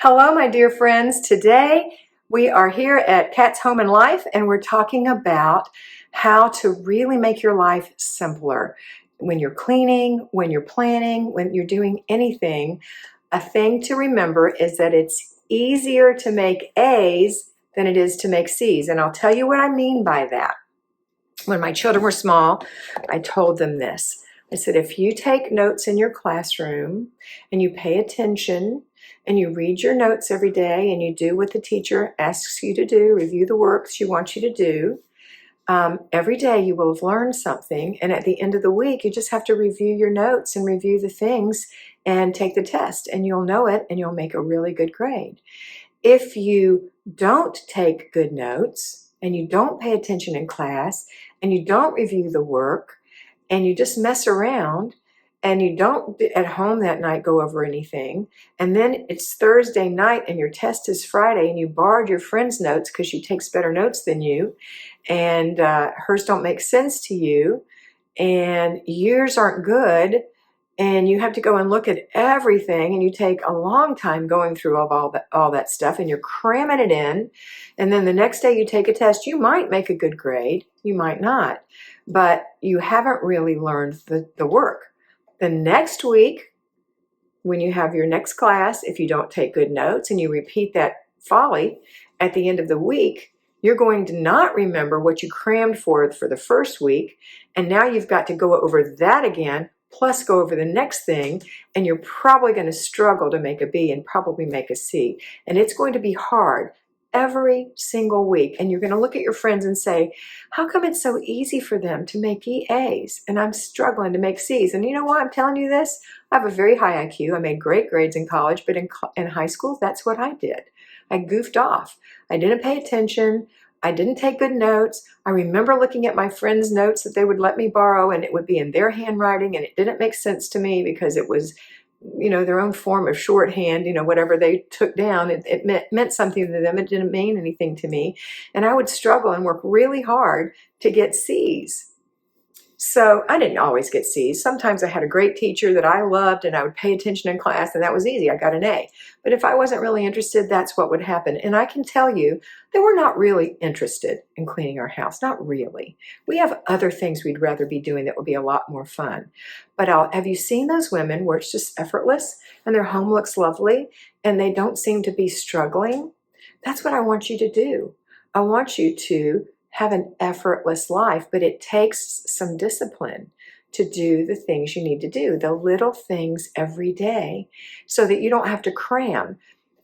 Hello, my dear friends. Today we are here at Kat's Home and Life, and we're talking about how to really make your life simpler. When you're cleaning, when you're planning, when you're doing anything, a thing to remember is that it's easier to make A's than it is to make C's. And I'll tell you what I mean by that. When my children were small, I told them this. I said, if you take notes in your classroom and you pay attention and you read your notes every day and you do what the teacher asks you to do, review the work she wants you to do, every day you will have learned something. And at the end of the week, you just have to review your notes and review the things and take the test, and you'll know it and you'll make a really good grade. If you don't take good notes and you don't pay attention in class and you don't review the work and you just mess around and you don't at home that night go over anything, and then it's Thursday night and your test is Friday and you borrowed your friend's notes because she takes better notes than you and hers don't make sense to you and yours aren't good, and you have to go and look at everything and you take a long time going through all that stuff and you're cramming it in, and then the next day you take a test, you might make a good grade, you might not, but you haven't really learned the work. The next week, when you have your next class, if you don't take good notes and you repeat that folly at the end of the week, you're going to not remember what you crammed for the first week, and now you've got to go over that again, plus go over the next thing, and you're probably going to struggle to make a B and probably make a C. And it's going to be hard every single week. And you're going to look at your friends and say, how come it's so easy for them to make A's and I'm struggling to make C's? And you know why I'm telling you this? I have a very high IQ. I made great grades in college, but in high school, that's what I did. I goofed off. I didn't pay attention. I didn't take good notes. I remember looking at my friends' notes that they would let me borrow, and it would be in their handwriting, and it didn't make sense to me because it was, their own form of shorthand, whatever they took down, it meant something to them. It didn't mean anything to me. And I would struggle and work really hard to get C's. So I didn't always get C's. Sometimes I had a great teacher that I loved and I would pay attention in class and that was easy. I got an A. But if I wasn't really interested, that's what would happen. And I can tell you that we're not really interested in cleaning our house. Not really. We have other things we'd rather be doing that would be a lot more fun. But have you seen those women where it's just effortless and their home looks lovely and they don't seem to be struggling? That's what I want you to do. I want you to have an effortless life, but it takes some discipline to do the things you need to do, the little things every day, so that you don't have to cram.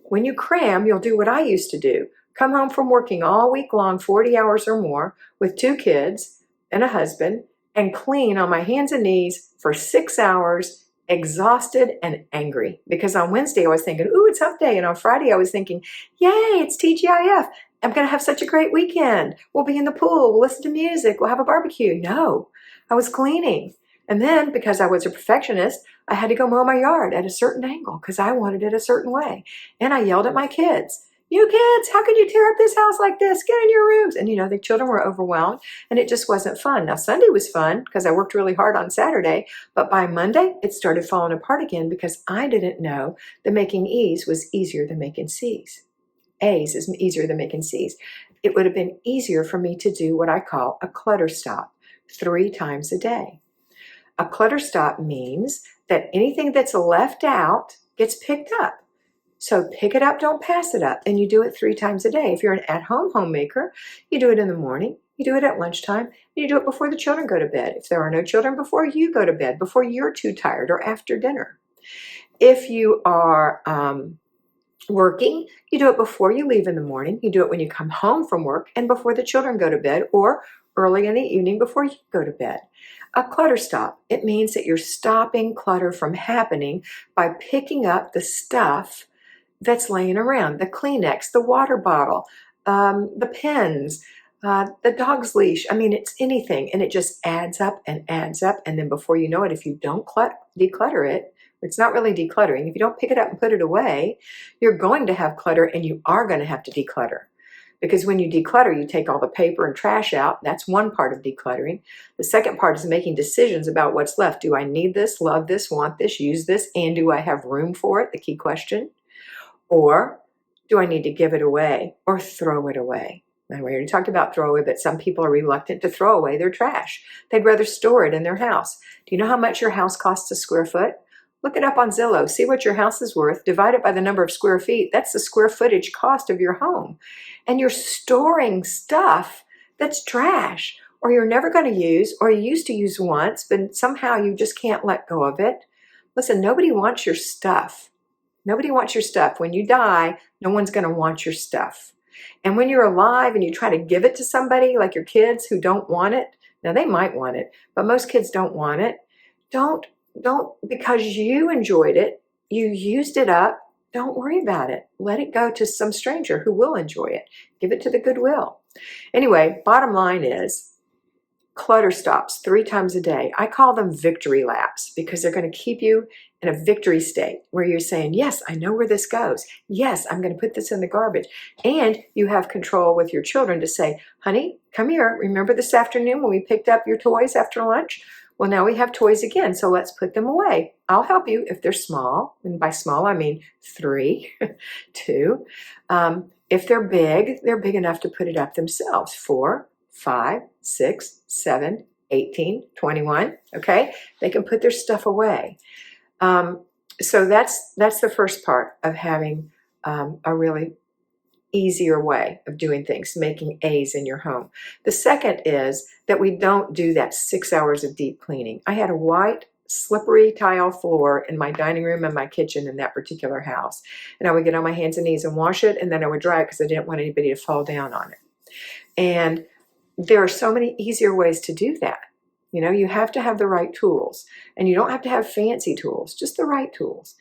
When you cram, you'll do what I used to do. Come home from working all week long, 40 hours or more, with 2 kids and a husband, and clean on my hands and knees for 6 hours, exhausted and angry. Because on Wednesday I was thinking, ooh, it's hump day. And on Friday I was thinking, yay, it's TGIF. I'm going to have such a great weekend. We'll be in the pool. We'll listen to music. We'll have a barbecue. No, I was cleaning. And then because I was a perfectionist, I had to go mow my yard at a certain angle because I wanted it a certain way. And I yelled at my kids. You kids, how could you tear up this house like this? Get in your rooms. And the children were overwhelmed and it just wasn't fun. Now Sunday was fun because I worked really hard on Saturday, but by Monday it started falling apart again because I didn't know that making E's was easier than making C's. A's is easier than making C's. It would have been easier for me to do what I call a clutter stop 3 times a day. A clutter stop means that anything that's left out gets picked up. So pick it up, don't pass it up, and you do it 3 times a day. If you're an at-home homemaker, you do it in the morning, you do it at lunchtime, and you do it before the children go to bed. If there are no children, before you go to bed, before you're too tired, or after dinner. If you are working, you do it before you leave in the morning, you do it when you come home from work and before the children go to bed, or early in the evening before you go to bed. A clutter stop, it means that you're stopping clutter from happening by picking up the stuff that's laying around, the Kleenex, the water bottle, the pens, the dog's leash. I mean, it's anything, and it just adds up, and then before you know it, if you don't declutter it, it's not really decluttering. If you don't pick it up and put it away, you're going to have clutter and you are going to have to declutter. Because when you declutter, you take all the paper and trash out. That's one part of decluttering. The second part is making decisions about what's left. Do I need this, love this, want this, use this, and do I have room for it? The key question. Or do I need to give it away or throw it away? Now, we already talked about throw away, but some people are reluctant to throw away their trash. They'd rather store it in their house. Do you know how much your house costs a square foot? Look it up on Zillow. See what your house is worth. Divide it by the number of square feet. That's the square footage cost of your home. And you're storing stuff that's trash, or you're never going to use, or you used to use once, but somehow you just can't let go of it. Listen, nobody wants your stuff. Nobody wants your stuff. When you die, no one's going to want your stuff. And when you're alive and you try to give it to somebody, like your kids who don't want it, now they might want it, but most kids don't want it. Don't, because you enjoyed it, you used it up, don't worry about it. Let it go to some stranger who will enjoy it. Give it to the Goodwill. Anyway, bottom line is, clutter stops 3 times a day. I call them victory laps because they're going to keep you in a victory state where you're saying, yes, I know where this goes. Yes, I'm going to put this in the garbage. And you have control with your children to say, honey, come here. Remember this afternoon when we picked up your toys after lunch? Well, now we have toys again, so let's put them away. I'll help you if they're small. And by small, I mean 3, 2. If they're big enough to put it up themselves. 4, 5, 6, 7, 18, 21, okay? They can put their stuff away. So that's the first part of having a really easier way of doing things, making A's in your home. The second is that we don't do that 6 hours of deep cleaning. I had a white slippery tile floor in my dining room and my kitchen in that particular house. And I would get on my hands and knees and wash it, and then I would dry it because I didn't want anybody to fall down on it. And there are so many easier ways to do that. You know, you have to have the right tools, and you don't have to have fancy tools, just the right tools.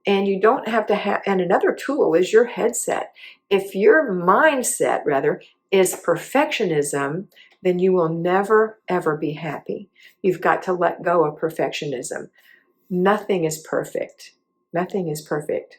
And you don't have to have, and another tool is your headset. If your mindset, rather, is perfectionism, then you will never, ever be happy. You've got to let go of perfectionism. Nothing is perfect. Nothing is perfect.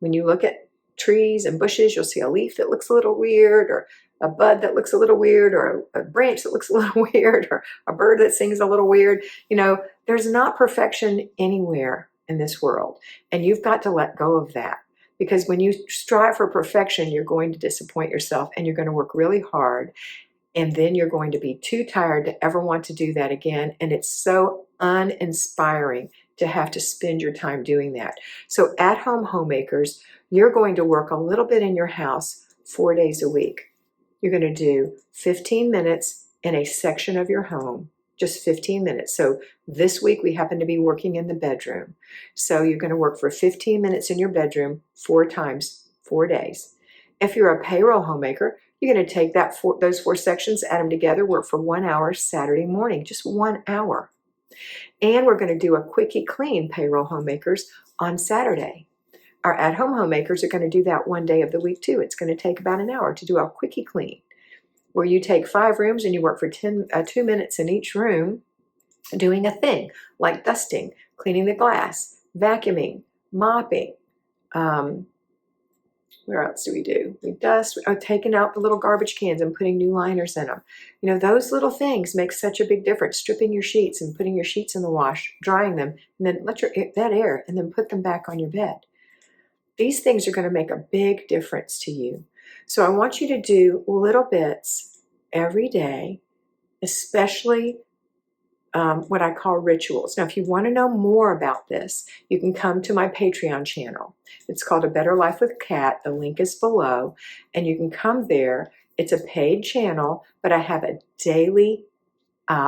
When you look at trees and bushes, you'll see a leaf that looks a little weird, or a bud that looks a little weird, or a branch that looks a little weird, or a bird that sings a little weird. You know, there's not perfection anywhere in this world. And you've got to let go of that. Because when you strive for perfection, you're going to disappoint yourself, and you're going to work really hard. And then you're going to be too tired to ever want to do that again. And it's so uninspiring to have to spend your time doing that. So at-home homemakers, you're going to work a little bit in your house 4 days a week. You're going to do 15 minutes in a section of your home, just 15 minutes. So this week we happen to be working in the bedroom. So you're going to work for 15 minutes in your bedroom 4 times, 4 days. If you're a payroll homemaker, you're going to take those 4 sections, add them together, work for 1 hour Saturday morning, just 1 hour. And we're going to do a quickie clean, payroll homemakers, on Saturday. Our at-home homemakers are going to do that 1 day of the week too. It's going to take about an hour to do a quickie clean, where you take 5 rooms and you work for 2 minutes in each room doing a thing like dusting, cleaning the glass, vacuuming, mopping. Where else do? We dust, taking out the little garbage cans and putting new liners in them. You know, those little things make such a big difference. Stripping your sheets and putting your sheets in the wash, drying them, and then let that air, and then put them back on your bed. These things are going to make a big difference to you. So I want you to do little bits every day, especially what I call rituals. Now, if you want to know more about this, you can come to my Patreon channel. It's called A Better Life with Kat. The link is below, and you can come there. It's a paid channel, but I have a daily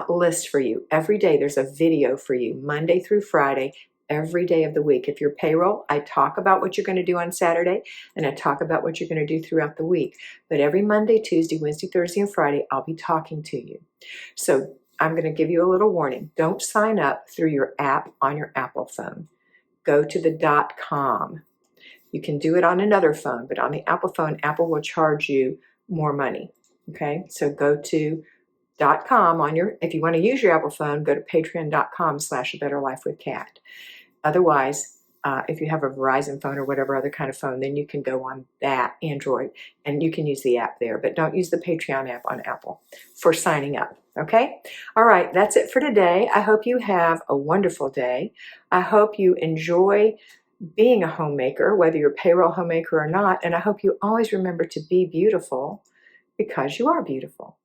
list for you. Every day there's a video for you, Monday through Friday, every day of the week. If you're payroll, I talk about what you're going to do on Saturday, and I talk about what you're going to do throughout the week. But every Monday, Tuesday, Wednesday, Thursday, and Friday, I'll be talking to you. So I'm going to give you a little warning. Don't sign up through your app on your Apple phone. Go to the .com. You can do it on another phone, but on the Apple phone, Apple will charge you more money. Okay, so go to .com on if you want to use your Apple phone, go to patreon.com/abetterlifewithkat. Otherwise, if you have a Verizon phone or whatever other kind of phone, then you can go on that Android and you can use the app there, but don't use the Patreon app on Apple for signing up. Okay? All right, that's it for today. I hope you have a wonderful day. I hope you enjoy being a homemaker, whether you're a payroll homemaker or not. And I hope you always remember to be beautiful because you are beautiful.